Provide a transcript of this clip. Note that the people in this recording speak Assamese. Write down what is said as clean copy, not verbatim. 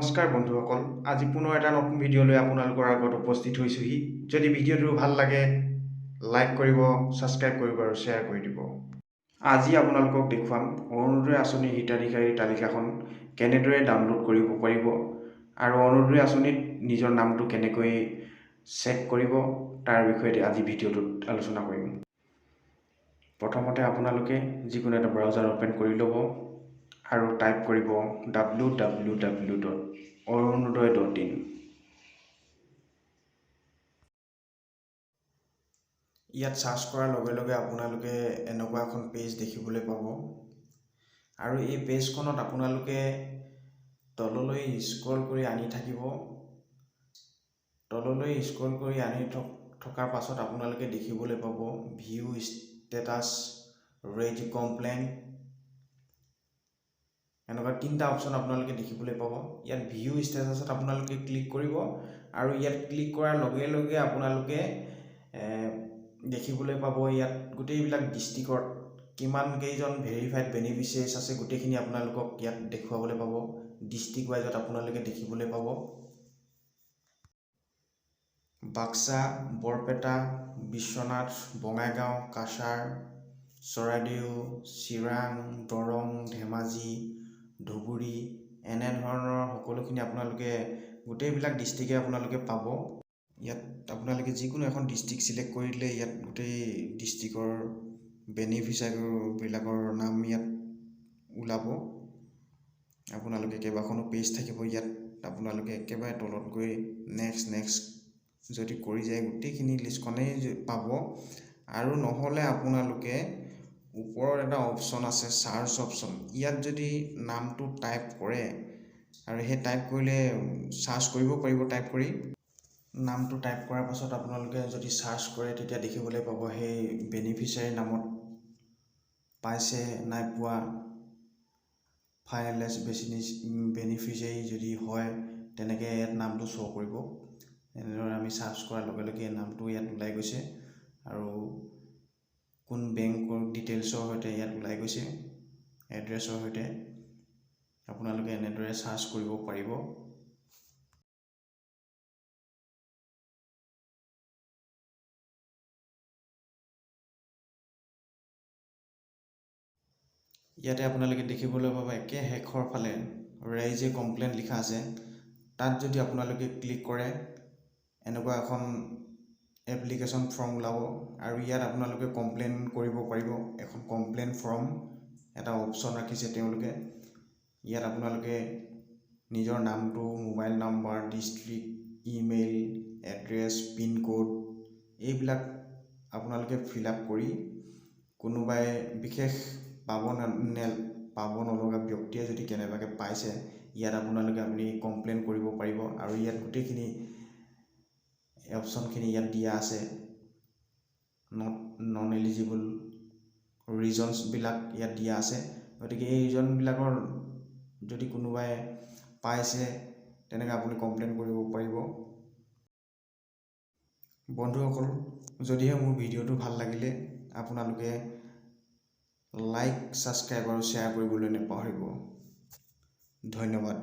নমস্কাৰ বন্ধুসকল, আজি পুনৰ এটা নতুন ভিডিঅ' লৈ আপোনালোকৰ আগত উপস্থিত হৈছোহি। যদি ভিডিঅ'টো ভাল লাগে লাইক কৰিব, ছাবস্ক্ৰাইব কৰিব আৰু শ্বেয়াৰ কৰি দিব। আজি আপোনালোকক দেখুৱাম অৰুণোদয় আঁচনিৰ হিতাধিকাৰীৰ তালিকাখন কেনেদৰে ডাউনলোড কৰিব পাৰিব আৰু অৰুণোদয় আঁচনিত নিজৰ নামটো কেনেকৈ চেক কৰিব তাৰ বিষয়ে আজি ভিডিঅ'টোত আলোচনা কৰিম। প্ৰথমতে আপোনালোকে যিকোনো এটা ব্ৰাউজাৰ অ'পেন কৰি ল'ব আৰু টাইপ কৰিব www.orunodaya.in। ইয়াত চাৰ্চ কৰাৰ লগে লগে আপোনালোকে এনেকুৱা এখন পেজ দেখিবলৈ পাব আৰু এই পেজখনত আপোনালোকে তললৈ স্ক্ৰল কৰি আনি থাকিব। তললৈ স্ক্ৰল কৰি আনি থকাৰ পাছত আপোনালোকে দেখিবলৈ পাব ভিউ ষ্টেটাছ, ৰেজ কমপ্লেইন, এনেকুৱা তিনিটা অপশ্যন আপোনালোকে দেখিবলৈ পাব। ইয়াত ভিউ ষ্টেটাছত আপোনালোকে ক্লিক কৰিব আৰু ইয়াত ক্লিক কৰাৰ লগে লগে আপোনালোকে দেখিবলৈ পাব ইয়াত গোটেইবিলাক ডিষ্ট্ৰিক্টত কিমান কেইজন ভেৰিফাইড বেনিফিচিয়াৰীজ আছে গোটেইখিনি আপোনালোকক ইয়াত দেখুৱাবলৈ পাব। ডিষ্ট্ৰিক্ট ৱাইজত আপোনালোকে দেখিবলৈ পাব বাক্সা, বৰপেটা, বিশ্বনাথ, বঙাইগাঁও, কাছাৰ, চৰাইদেউ, চিৰাং, দৰং, ধেমাজি, ধুবুৰী, এনেধৰণৰ সকলোখিনি আপোনালোকে গোটেইবিলাক ডিষ্ট্ৰিক্টে আপোনালোকে পাব। ইয়াত আপোনালোকে যিকোনো এখন ডিষ্ট্ৰিক্ট ছিলেক্ট কৰি দিলে ইয়াত গোটেই ডিষ্ট্ৰিক্টৰ বেনিফিচিয়াৰীবিলাকৰ নাম ইয়াত ওলাব। আপোনালোকে কেইবাখনো পেজ থাকিব ইয়াত, আপোনালোকে একেবাৰে তলত গৈ নেক্সট যদি কৰি যায় গোটেইখিনি লিষ্টখনেই পাব। আৰু নহ'লে আপোনালোকে ওপৰত এটা অপশ্যন আছে চাৰ্চ অপশ্যন, ইয়াত যদি নামটো টাইপ কৰে আৰু সেই টাইপ কৰিলে চাৰ্চ কৰিব পাৰিব। টাইপ কৰি নামটো টাইপ কৰাৰ পাছত আপোনালোকে যদি চাৰ্চ কৰে তেতিয়া দেখিবলৈ পাব সেই বেনিফিচিয়াৰী নামত পাইছে নাই পোৱা, ফাইনেলাইজ বেনিফিচিয়াৰী যদি হয় তেনেকৈ ইয়াত নামটো শ্ব' কৰিব। এনেদৰে আমি চাৰ্চ কৰাৰ লগে লগে নামটো ইয়াত ওলাই গৈছে আৰু কোন বেংকৰ ডিটেইলছৰ সৈতে ইয়াত ওলাই গৈছে, এড্ৰেছৰ সৈতে। আপোনালোকে এনেদৰে চাৰ্চ কৰিব পাৰিব। ইয়াতে আপোনালোকে দেখিবলৈ পাব একে শেষৰ ফালে ৰেইজ এ কমপ্লেইন লিখা আছে। তাত যদি আপোনালোকে ক্লিক কৰে এনেকুৱা এখন এপ্লিকেশ্যন ফৰ্ম ওলাব আৰু ইয়াত আপোনালোকে কমপ্লেইন কৰিব পাৰিব। এখন কমপ্লেইন ফৰ্ম এটা অপশ্যন ৰাখিছে তেওঁলোকে। ইয়াত আপোনালোকে নিজৰ নামটো, mobile number, district, email address, pin code এইবিলাক আপোনালোকে ফিল আপ কৰি কোনোবাই বিশেষ পাব নলগা ব্যক্তিয়ে যদি কেনেবাকৈ পাইছে ইয়াত আপুনি কমপ্লেইন কৰিব পাৰিব। আৰু ইয়াত গোটেইখিনি অপশ্যনখিনি ইয়াত দিয়া আছে। নন এলিজিবল ৰিজনছবিলাক ইয়াত দিয়া আছে। গতিকে এই ৰিজনবিলাকৰ যদি কোনোবাই পাইছে তেনেকৈ আপুনি কমপ্লেইন কৰিব পাৰিব। বন্ধুসকল, যদিহে মোৰ ভিডিঅ'টো ভাল লাগিলে আপোনালোকে লাইক, ছাবস্ক্ৰাইব আৰু শ্বেয়াৰ কৰিবলৈ নাপাহৰিব। ধন্যবাদ।